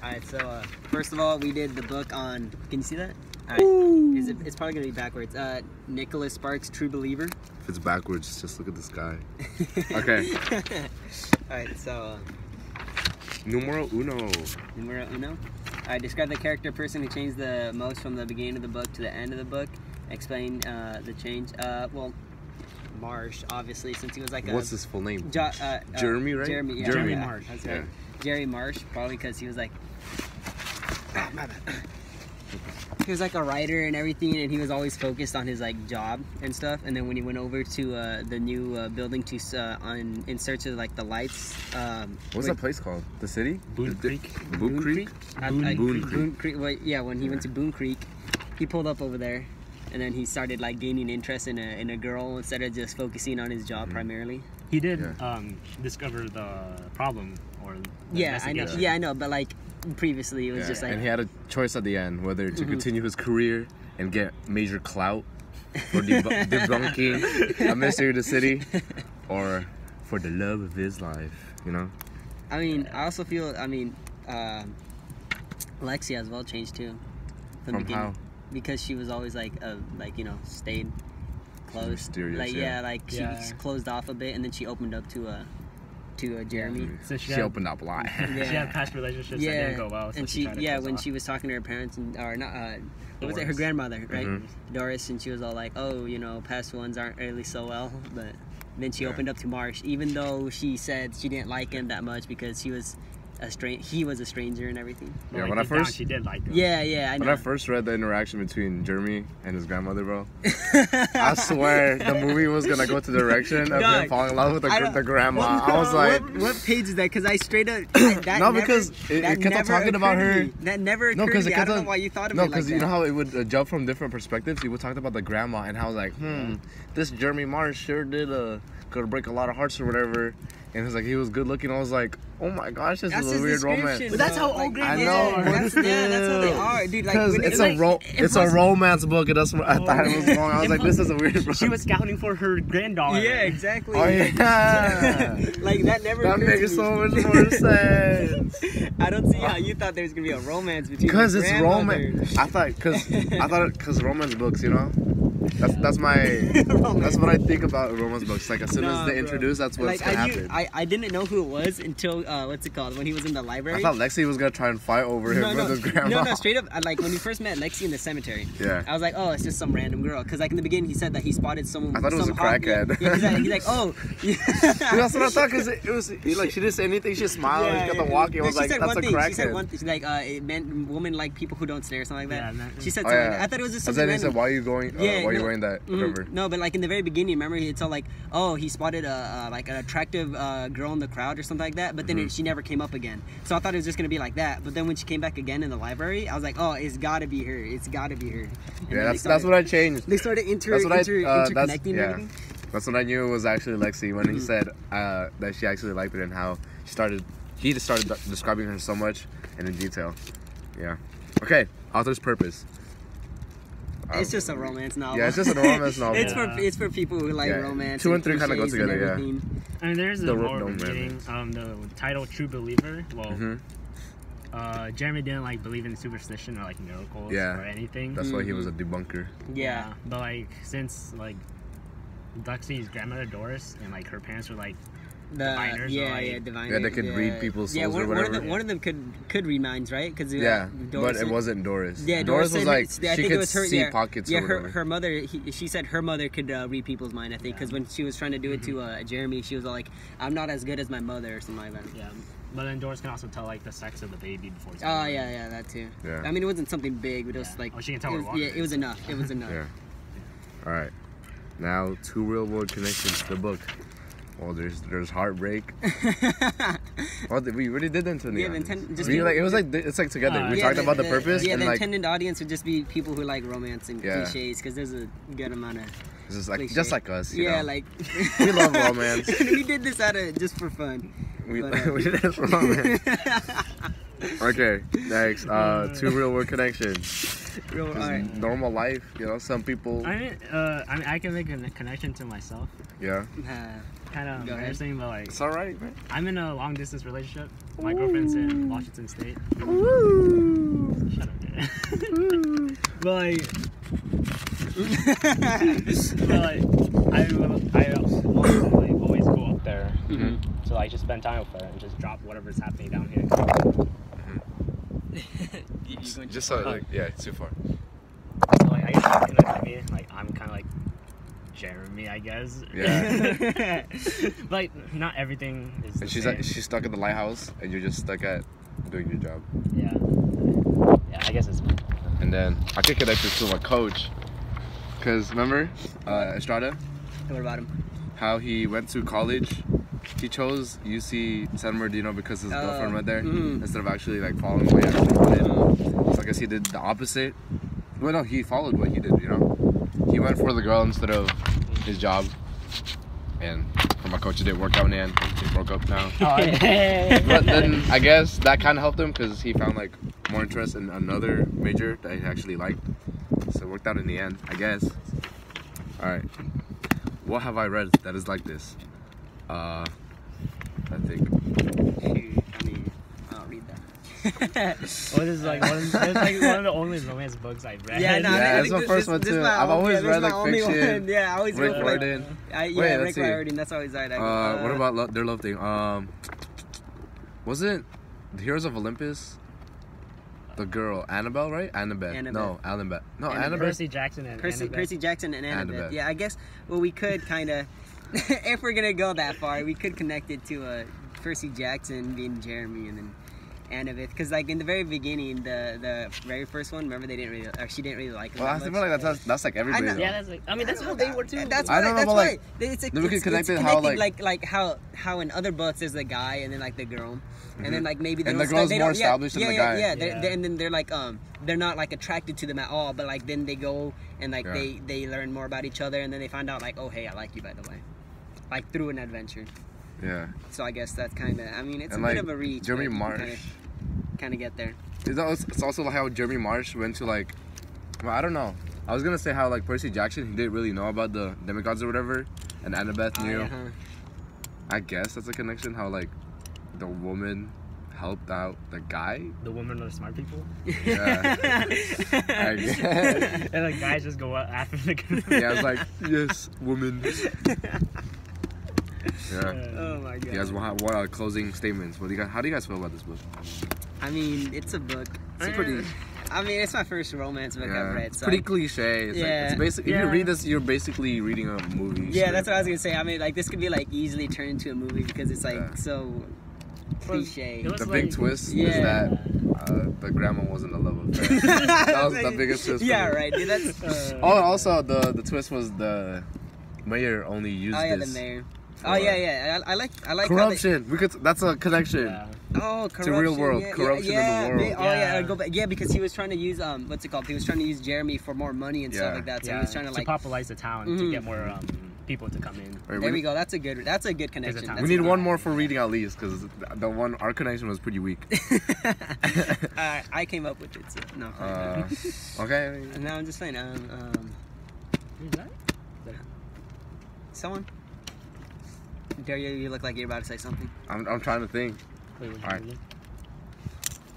Alright, so first of all, we did the book on. Can you see that? Alright. It's probably gonna be backwards. Nicholas Sparks, True Believer. If it's backwards, just look at this guy. Okay. Alright, so. Numero uno. Numero uno. Alright, describe the character person who changed the most from the beginning of the book to the end of the book. Explain the change. Well, Marsh, obviously, since he was like a... What's his full name? Jeremy, right? Jeremy, yeah, Jeremy Marsh. That's right. Jerry Marsh, probably because he was like... Oh, my bad. He was like a writer and everything, and he was always focused on his like job and stuff. And then when he went over to the new building to in search of like the lights, what's that place called? The city? Boone Creek. Boone Creek. Boone Creek. Well, yeah, when he went to Boone Creek, he pulled up over there, and then he started like gaining interest in a girl instead of just focusing on his job primarily. He did discover the problem or the I know. Yeah, I know, but like. Previously, it was just like... And he had a choice at the end, whether to continue his career and get major clout for debunking a mystery of the city, or for the love of his life, you know? I mean, I also feel, Lexi as well changed too. From how? Because she was always like, stayed closed. Mysterious, like, she closed off a bit, and then she opened up to Jeremy. So she opened up a lot. She had past relationships that didn't go well. So and she was talking to her parents what was it? Her grandmother, right? Doris, and she was all like, "Oh, past ones aren't really so well." But then she opened up to Marsh, even though she said she didn't like him that much because he was a stranger and everything. Yeah, when I first she did like him. Yeah, I know. When I first read the interaction between Jeremy and his grandmother, bro, I swear the movie was gonna go to the direction of him falling in love with the grandma. I was like, what page is that? Because I straight up because it kept on talking about her. That never occurred to me. I don't know why you thought of it like that. No, because you know how it would jump from different perspectives. He would talk about the grandma, and I was like, this Jeremy Marsh sure did could break a lot of hearts or whatever. And it's like he was good looking. I was like, oh my gosh, this is a weird romance. But that's how all I know. That's how they are, dude. Like, it's a romance book, and that's what I thought it was wrong. I was like, this is a weird book. She was scouting for her granddaughter. Yeah, exactly. Oh yeah. Like that never. That makes so much more sense. I don't see how you thought there was gonna be a romance between. Because it's romance. I thought because romance books, That's what I think about romance books. Like as soon as they introduce, that's what's gonna happen. I didn't know who it was until what's it called, when he was in the library. I thought Lexi was gonna try and fight over him with his grandma. No, straight up. Like when we first met Lexi in the cemetery. Yeah. I was like, oh, it's just some random girl. Because like in the beginning he said that he spotted someone. I thought it was a crackhead. Yeah, he's like, oh. Dude, that's what I thought. Because it was like she didn't say anything. She smiled. She got the walking. I was like, that's a crackhead. She said one thing. She's like, women like people who don't stare or something like that. Yeah, she said something like that. I thought it was just something random. random. He said, why are you going? Why are you wearing that? Whatever. No, but like in the very beginning, remember it's all like, oh, he spotted an attractive girl in the crowd or something like that, but then she never came up again. So I thought it was just gonna be like that. But then when she came back again in the library, I was like, oh, it's gotta be her. It's gotta be her. And that's what I changed. They started interconnecting everything. That's when I knew it was actually Lexi, when he said that she actually liked it and how he just started describing her so much and in detail. Yeah. Okay. Author's purpose. It's just a romance novel. Yeah, it's just a romance novel. It's for people who like romance. 2 and 3 kind of go together, yeah. I mean, there's a more reading. The title "True Believer." Well, Jeremy didn't believe in superstition or miracles or anything. That's why he was a debunker. Yeah. But since Lexi's grandmother Doris and her parents were diviners. Diviners. Yeah, they could read people's souls or whatever. One of them could read minds, right? Cause, but it wasn't Doris. Yeah, Doris was she could see pockets. Yeah, her mother. She said her mother could read people's mind. I think because when she was trying to do it to Jeremy, she was all like, "I'm not as good as my mother" or something like that. Yeah. But then Doris can also tell the sex of the baby before it's born. Oh yeah, that too. Yeah. I mean, it wasn't something big, but it was she can tell her water. Yeah, it was enough. It was enough. Yeah. All right. Now, 2 real-world connections to the book. Well, there's heartbreak. Well, we already did that into the it's together. We talked about the purpose. Yeah, the intended audience would just be people who like romance and cliches, because there's a good amount of. This is just like us. We love romance. We did this just for fun. We did this for romance. Okay, next, 2 real-world connections. Normal life, some people. I can make a connection to myself. Yeah. kind of embarrassing, but like it's all right, man. I'm in a long distance relationship. My girlfriend's in Washington State. Ooh. Shut up, dude. But like, I always go up there to like just spend time with her and just drop whatever's happening down here. Just so like, yeah, it's too far. So like I guess you know what I mean? Like I'm kind of like Jeremy, I guess. Yeah. But like not everything is. And she's stuck at the lighthouse, and you're just stuck at doing your job. Yeah. Yeah, I guess it's. And then I could connect it to my coach, cause remember, Estrada. What about him? How he went to college. He chose UC San Bernardino because his girlfriend went there instead of actually like following what he actually wanted. So I guess he did the opposite. Well, no, he followed what he did. You know, he went for the girl instead of his job. And for my coach, it didn't work out in the end. They broke up now. But then I guess that kind of helped him because he found like more interest in another major that he actually liked. So it worked out in the end, I guess. All right. What have I read that is like this? I think. Shoot, I mean, I'll read that. Well, this is like one of the only romance books I've read. Yeah, no, that's my first one too. I've always read like fiction. Yeah, I always Rick go for Riordan. Rick Riordan. That's always right. What about their love thing? Was it the Heroes of Olympus? The girl Annabelle, right? Annabeth. No, Annabeth. No, Annabeth. Percy Jackson and Annabeth. Percy Jackson and Annabeth. Yeah, I guess. Well, we could kind of, if we're gonna go that far, we could connect it to Percy Jackson being Jeremy and then Annabeth, because like in the very beginning, the very first one, remember she didn't really like him. Well, I feel like that's like everybody. Yeah, that's like. I mean, that's how they were too. That's I don't know, but like, it's then we could connect it how like how in other books there's the guy and then like the girl. And then like maybe and the girl's more established than the guy. Yeah. And then they're like they're not like attracted to them at all, but like then they go and like they learn more about each other, and then they find out like, oh hey, I like you by the way, like through an adventure. Yeah. So I guess that's kind of, I mean, it's a like, bit of a reach. Jeremy Marsh. Kind of get there. It's also like how Jeremy Marsh went to like, well, I don't know. I was gonna say how like Percy Jackson, he didn't really know about the demigods or whatever, and Annabeth knew. I guess that's a connection. How like the woman helped out the guy. The women are the smart people. Yeah. I guess. And the guys just go after the guy. Yeah, I was like, yes, woman. Yeah. Oh my god. You guys, what are closing statements? How do you guys feel about this book? I mean, it's a book. It's pretty. I mean, it's my first romance book I've read. So pretty cliche. It's like, it's basically, if you read this, you're basically reading a movie. Yeah, that's what I was gonna say. I mean, like this could be like easily turned into a movie because it's like so cliche. The big twist is that the grandma wasn't a love affair. That was the biggest twist. Yeah, right. Dude, that's. Also the twist was the mayor only used this. Oh yeah, the mayor. Oh yeah. I like corruption. That's a connection. Yeah. Oh, corruption. To real world. Corruption in the world. I'd go back. Yeah, because he was trying to use what's it called? He was trying to use Jeremy for more money and stuff like that. So he was trying to like popularize the town to get more people to come in. Right, there we go. That's a good connection. We need one more for reading at least because our connection was pretty weak. I came up with it. So no. Okay. No, I'm just saying. Who's that? Someone. Dharielle, you look like you're about to say something. I'm trying to think. Wait, all right.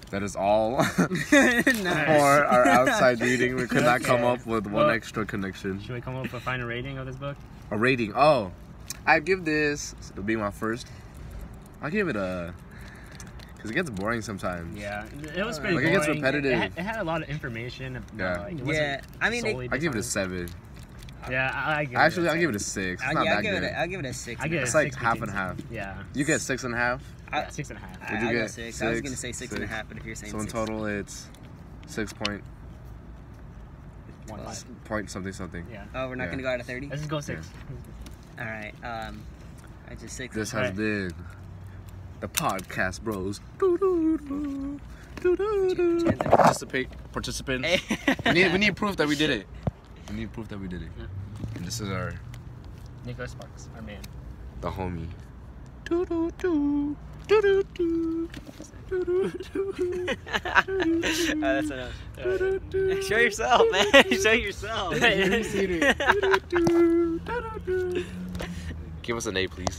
That is all for our outside reading. We could not come up with one extra connection. Should we come up with a final rating of this book? A rating? Oh, I give this. It'll be my first. I give it a. Because it gets boring sometimes. Yeah, it was pretty boring. It gets repetitive. It had a lot of information. Yeah. I mean, I give it a 7. Yeah, I'll give it a 6. It's not that good. I'll give it a 6. It's like half and half. Yeah. You get 6.5? Yeah, 6.5. Would you get 6? I was gonna say 6.5, but if you're saying 6. So in total, it's 6 point. Point something. Yeah. Oh, we're not gonna go out of 30. Let's just go 6. Yeah. All right. I just 6. This has been the podcast, bros. Participants. We need proof that we did it. Yeah. And this is our Nicholas Sparks, our man. The homie. That's enough. Show yourself, man. Show yourself. Give us an A, please.